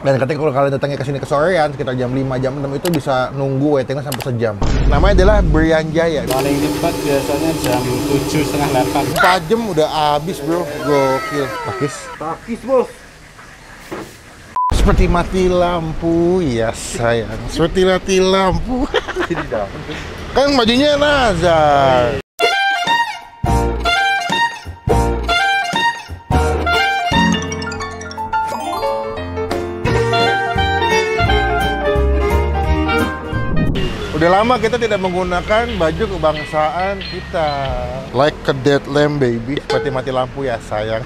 Dan ketika kalau kalian datangnya ke sini ke sorean sekitar jam 5 jam 6 itu bisa nunggu waitingnya sampai sejam. Namanya adalah Brianjaya. Paling cepat biasanya jam 7 setengah 8. 4 jam udah habis bro, gokil. Takis bos. Seperti mati lampu, ya sayang. Seperti mati lampu. Kan bajunya Nazar. Udah lama kita tidak menggunakan baju kebangsaan kita. Like a dead lamb baby. Seperti mati lampu ya sayang.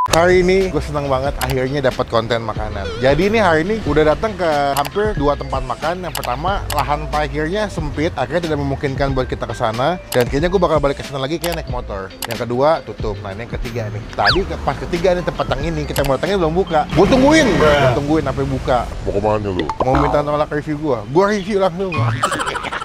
Hari ini gue seneng banget akhirnya dapat konten makanan. Jadi ini hari ini udah datang ke hampir 2 tempat makan. Yang pertama lahan parkirnya sempit, akhirnya tidak memungkinkan buat kita ke sana. Dan kayaknya gue bakal balik ke sana lagi kayak naik motor. Yang kedua tutup. Nah ini yang ketiga nih. Tadi pas ketiga nih tempat yang ini kita mau datangnya belum buka. Gue tungguin sampai buka. Mau kemana lu? Mau minta nolak review gue review langsung.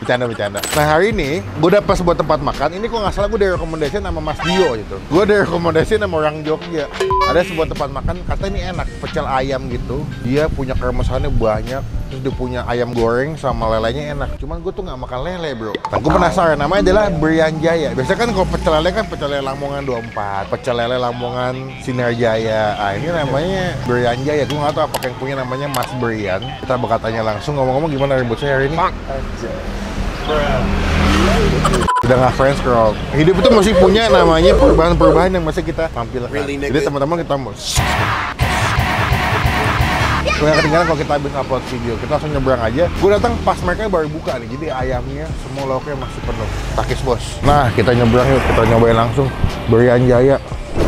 Bercanda. Nah hari ini gue dapet sebuah tempat makan. Ini kok nggak salah gue direkomendasi sama Mas Dio gitu. Gue direkomendasi sama orang Jogja. Ada sebuah tempat makan katanya ini enak, pecel ayam gitu. Dia punya kremesannya banyak. Terus dia punya ayam goreng sama lelenya enak. Cuman gue tuh nggak makan lele bro. Nah gue penasaran. Namanya adalah Brianjaya. Biasanya kan kalau pecel lele kan pecel lele Lamongan 24, pecel lele Lamongan Sinarjaya. Ah ini namanya Brianjaya. Gue nggak tahu apakah yang punya namanya Mas Brian. Kita bakal tanya langsung. Ngomong-ngomong gimana ribut saya hari ini? Udah nggak friends scroll. Hidup itu masih punya namanya perubahan-perubahan yang masih kita tampilkan. Jadi teman-teman kita mau nggak ketinggalan kalau kita habis upload video, kita langsung nyebrang aja. Gue datang pas mereka baru buka nih, jadi ayamnya semua lauknya masih penuh. Takis bos. Nah kita nyebrang yuk, kita nyobain langsung Brianjaya.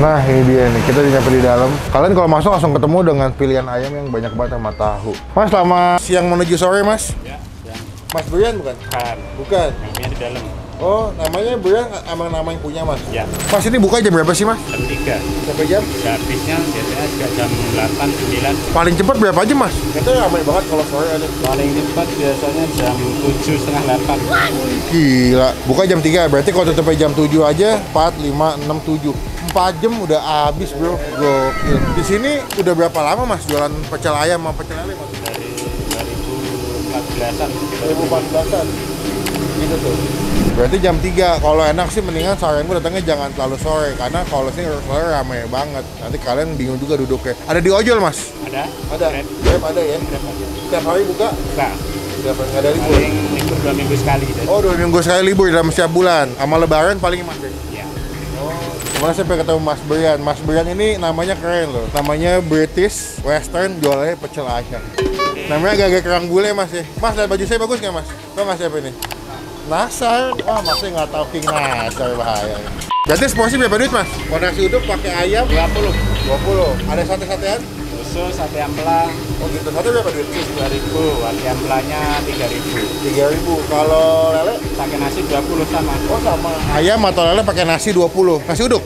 Nah ini dia nih, kita nyampe di dalam. Kalian kalau masuk langsung ketemu dengan pilihan ayam yang banyak banget sama tahu. Mas selamat siang menuju sore mas. Ya, siang. Mas Brian bukan? Bukan. Yang di dalam. Oh, namanya Brian emang nama yang punya mas? Ya. Mas ini buka jam berapa sih mas? Jam 3. Sampai jam? Habisnya biasanya juga jam 8, 9. Paling cepat berapa aja mas? Katanya ramai banget kalau sore ada. Paling cepat biasanya jam 7 setengah 8. Gila, buka jam 3, berarti kalau tutup jam 7 aja 4, 5, 6, 7 4 jam udah habis bro, gokil. Di sini udah berapa lama mas jualan pecel ayam sama pecel lele mas? Dari 2014-an. 2014-an gitu tuh. Berarti jam 3, kalau enak sih mendingan saran gue datangnya jangan terlalu sore. Karena kalau sini sore ramai banget, nanti kalian bingung juga duduknya. Ada di ojol mas? Ada. Grab ada ya? Setiap hari buka? Buka. Nggak ada libur? Paling libur 2 minggu sekali. Oh 2 minggu sekali libur dalam setiap bulan. Sama lebaran paling mas deh? Iya. Kemarin saya pengen ketemu Mas Brian. Mas Brian ini namanya keren loh. Namanya British Western, jualannya pecel ayam. Namanya agak-agak kerang bule mas ya. Mas lihat baju saya bagus nggak mas? Tau nggak siapa ini? Nasar. Wah masnya nggak tahu King Nasar, bahaya. Berarti seporsi berapa duit mas? Kalau nasi uduk pakai ayam 20. 20. Ada sate-satean? Khusus sate ampela. Oh gitu. Sate berapa duit? 2.000, sate ampelanya 3.000. 3.000. Kalau lele? Pakai nasi 20 sama. Oh sama. Ayam atau lele pakai nasi 20. Nasi uduk?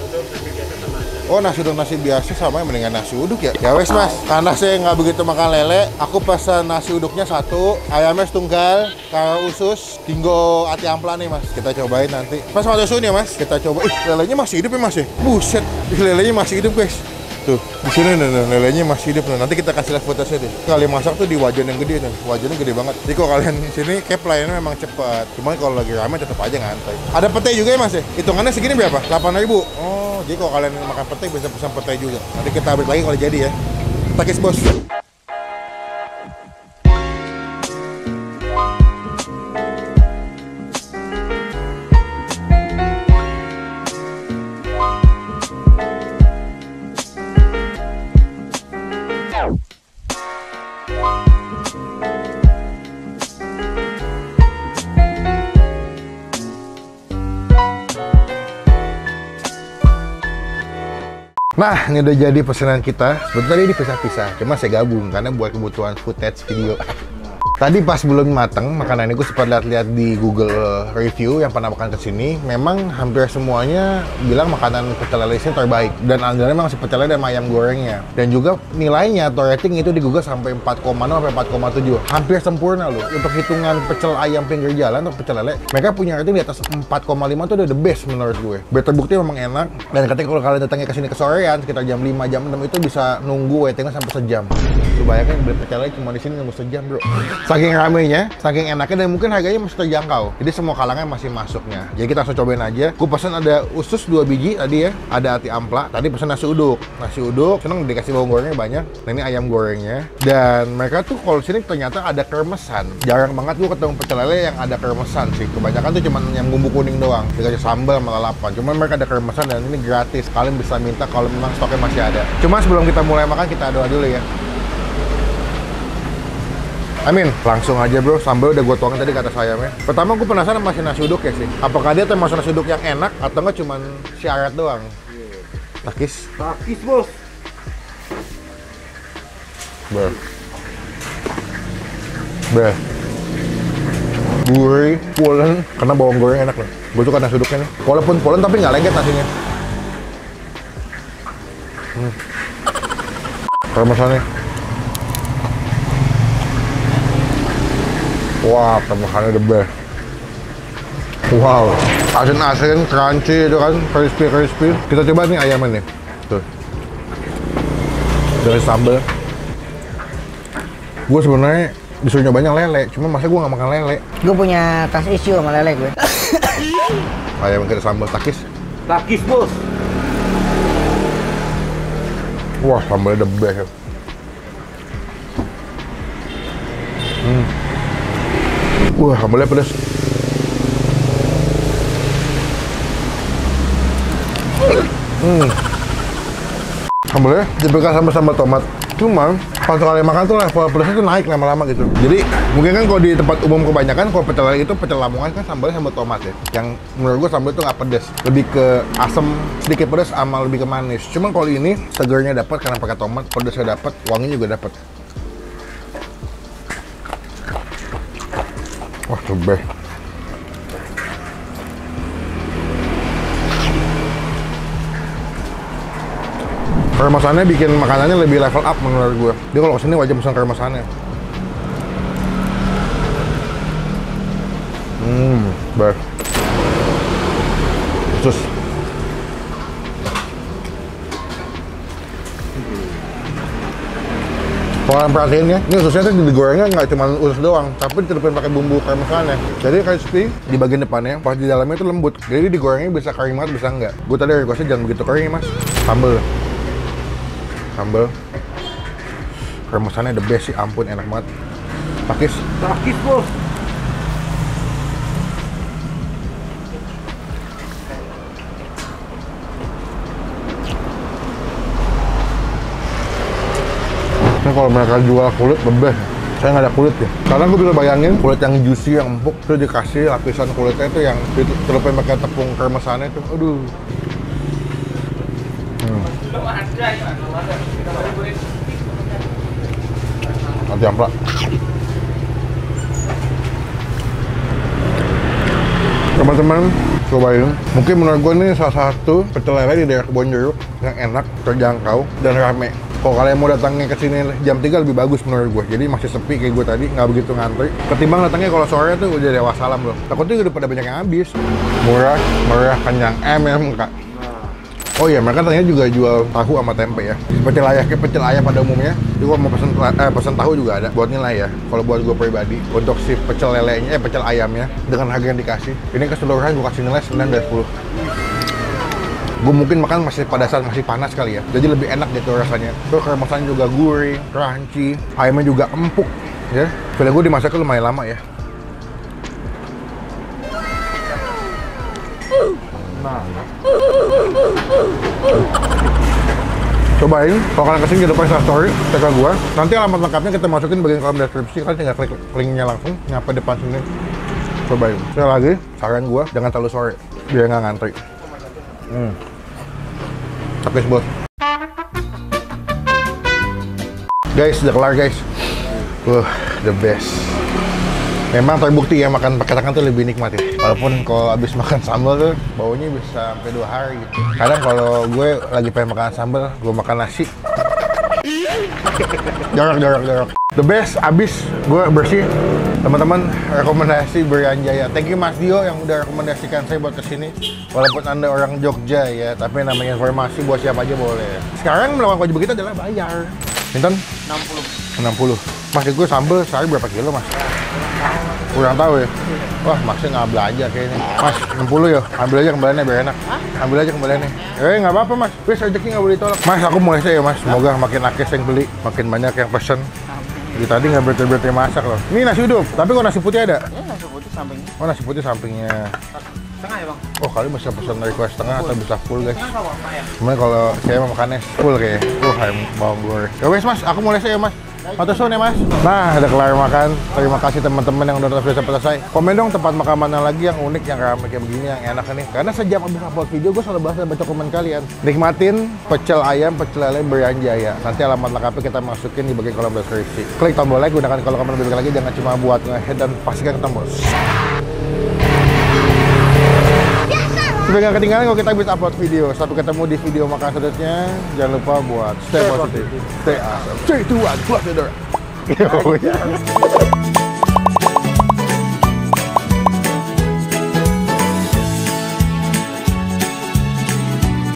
Oh nasi uduk nasi biasa sama yang mendingan nasi uduk ya? Ya wes mas, karena saya nggak begitu makan lele, aku pesan nasi uduknya 1, ayamnya setunggal, karo usus, tinggo ati ampla nih mas. Kita cobain nanti. Mas mau susun ya mas? Kita coba. Ih lelenya masih hidup ya mas ya? Buset, lelenya masih hidup guys. Tuh, di sini nih, lelenya masih hidup. Nanti kita kasih lihat footage deh. Kali masak tuh di wajan yang gede nih, wajannya gede banget. Jadi kalau kalian di sini kayak pelayanannya memang cepet. Cuman kalau lagi ramai tetap aja ngantai. Ada pete juga ya mas ya? Hitungannya segini berapa? 8.000. Oh, jadi kalau kalian makan pete bisa pesan pete juga. Nanti kita update lagi kalau jadi ya. Takis bos. Nah, ini udah jadi pesanan kita. Sebetulnya ini pisah-pisah, cuma saya gabung karena buat kebutuhan footage video. Tadi pas belum mateng, makanan ini gue sempat lihat-lihat di Google review yang pernah makan kesini. Memang hampir semuanya bilang makanan pecel lele ini terbaik. Dan andalannya memang si pecel lele sama ayam gorengnya. Dan juga nilainya atau rating itu di Google sampai 4,6 sampai 4,7. Hampir sempurna loh. Untuk hitungan pecel ayam pinggir jalan atau pecel lele, mereka punya rating di atas 4,5 itu udah the best menurut gue. Biar terbukti memang enak. Dan ketika kalau kalian datangnya ke sini ke sorean, sekitar jam 5, jam 6 itu bisa nunggu waitingnya sampai sejam. Lu bayangin beli pecel lele cuma di sini nunggu sejam, bro. Saking ramenya, saking enaknya, dan mungkin harganya masih terjangkau. Jadi semua kalangan masih masuknya. Jadi kita langsung cobain aja. Gue pesan ada usus 2 biji tadi ya. Ada ati ampla. Tadi pesan nasi uduk. Nasi uduk, seneng dikasih bawang gorengnya banyak. Nah ini ayam gorengnya. Dan mereka tuh kalau sini ternyata ada kremesan. Jarang banget gue ketemu pecel lele yang ada kremesan sih. Kebanyakan tuh cuma yang bumbu kuning doang. Dikasih sambal sama lalapan. Cuman mereka ada kremesan dan ini gratis. Kalian bisa minta kalau memang stoknya masih ada. Cuma sebelum kita mulai makan, kita doa dulu ya. Amin, langsung aja bro, sambal udah gue tuangin tadi ke atas ayamnya. Pertama gue penasaran masih nasi uduk ya sih. Apakah dia termasuk nasi uduk yang enak atau enggak cuman syarat doang? Takis? Takis bos. Ber. Gurih, pulen, karena bawang goreng enak loh. Gue suka nasi uduknya nih. Walaupun pulen tapi nggak lengket nasinya. Parmesannya. Wah, permakannya the best. Wow, asin-asin, crunchy itu kan, crispy. Kita coba nih ayamnya nih. Tuh. Dari sambal. Gue sebenarnya disuruh nyobain lele, cuma masa gue nggak makan lele. Gue punya tas issue sama lele gue. Ayam kita sambal takis. Takis bos. Wah, sambalnya the best. Wah, sambalnya pedas. Sambalnya dibekas sama sambal tomat. Cuman pas kalian makan tuh level pedasnya tuh naik lama-lama gitu. Jadi mungkin kan kalau di tempat umum kebanyakan kalau pecel lele itu pecel Lamongan kan sambalnya sambal tomat ya. Yang menurut gua sambal itu nggak pedas, lebih ke asam, sedikit pedas sama lebih ke manis. Cuman kalau ini segernya dapat karena pakai tomat, pedasnya dapat, wanginya juga dapat. Wah, the best. Kremesannya bikin makanannya lebih level up menurut gue. Dia kalau kesini wajib pesan kremesannya. Best. Usus. Kalau kalian perhatiin ya, ini ususnya tuh digorengnya nggak cuma usus doang, tapi ditutupin pakai bumbu kremesannya. Jadi crispy di bagian depannya, pas di dalamnya itu lembut. Jadi digorengnya bisa kering banget, bisa enggak. Gue tadi requestnya jangan begitu kering mas. Sambal. Kremesannya the best sih, ampun enak banget. Takis Bos. Ini kalau mereka jual kulit the best. Saya nggak ada kulit ya. Karena gue bisa bayangin kulit yang juicy, yang empuk itu dikasih lapisan kulitnya itu yang ditutupin pakai tepung kremesannya itu. Aduh. Nanti ampla. Teman-teman, cobain. Mungkin menurut gue ini salah satu pecel lele di daerah Kebonjeruk yang enak, terjangkau, dan rame. Kalau kalian mau datangnya ke sini jam 3 lebih bagus menurut gue. Jadi masih sepi kayak gue tadi, nggak begitu ngantri. Ketimbang datangnya kalau sore tuh udah dewa salam loh. Takutnya udah pada banyak yang habis. Murah, meriah, kenyang, kak. Oh iya, mereka ternyata juga jual tahu sama tempe ya. Pecel ayam pada umumnya. Jadi kalau mau pesen tahu juga ada buat nilai ya. Kalau buat gue pribadi, untuk si pecel lelenya, pecel ayamnya dengan harga yang dikasih, ini keseluruhan gue kasih nilai 9 dari 10. Gue mungkin makan masih pada saat masih panas kali ya, jadi lebih enak gitu rasanya. Terus kremesannya juga gurih, crunchy, ayamnya juga empuk ya. Feeling gue dimasaknya lumayan lama ya. Cobain, kalau kalian kesini jangan lupa Instastory, tag gue. Nanti alamat lengkapnya kita masukin bagian kolom deskripsi, kalian tinggal klik linknya langsung, nyapa depan sini. Cobain. Sekali lagi, saran gue jangan terlalu sore, biar nggak ngantri. Takis bos. Guys, udah kelar guys. The best. Memang terbukti ya makan pakai tangan tuh lebih nikmat ya. Walaupun kalau abis makan sambal tuh baunya bisa sampai 2 hari gitu. Kadang kalau gue lagi pengen makan sambal, gue makan nasi. Jorok. The best abis gue bersih. Teman-teman, rekomendasi Berian Jaya. Thank you Mas Dio yang udah rekomendasikan saya buat kesini. Walaupun Anda orang Jogja ya, tapi namanya informasi buat siapa aja boleh. Sekarang melakukan kewajiban kita adalah bayar. Pinten? 60. Mas, gue sambal sehari berapa kilo Mas? Kurang tahu ya? Wah, Masnya nggak belanja kayaknya. Mas, 60 ya? Ambil aja kembaliannya biar enak. Ambil aja kembaliannya. Nggak apa-apa Mas, please rezeki nggak boleh ditolak. Mas, aku mulai saya ya Mas. Semoga makin akeh yang beli, makin banyak yang pesen. Jadi tadi nggak berhenti masak loh. Ini nasi uduk, tapi kok nasi putih ada? Ya, nasi putih sampingnya. Oh, nasi putih sampingnya. Setengah ya bang? Oh, kali bisa pesan request setengah atau bisa full guys. Setengah apa ya? Cuman kalau saya mau makannya full kayak. Kayak bawang goreng. Ya wes Mas, aku mulai saya ya Mas. Matusun ya Mas. Nah, udah kelar makan. Terima kasih teman-teman yang udah nonton sampai selesai. Komen dong tempat makan mana lagi yang unik, yang ramai kayak begini, yang enak nih. Karena sejak abis upload video, gue selalu bahas dan baca komen kalian. Nikmatin pecel ayam, pecel lele Berian Jaya. Nanti alamat lengkapnya kita masukin di bagian kolom deskripsi. Klik tombol like, gunakan kolom komen lebih lagi. Jangan cuma buat nge-head dan pastikan tombol. Supaya nggak ketinggalan kalau kita habis upload video. Sampai ketemu di video makan selanjutnya. Jangan lupa buat stay positive, stay awesome, 3, 2, 1, close the door.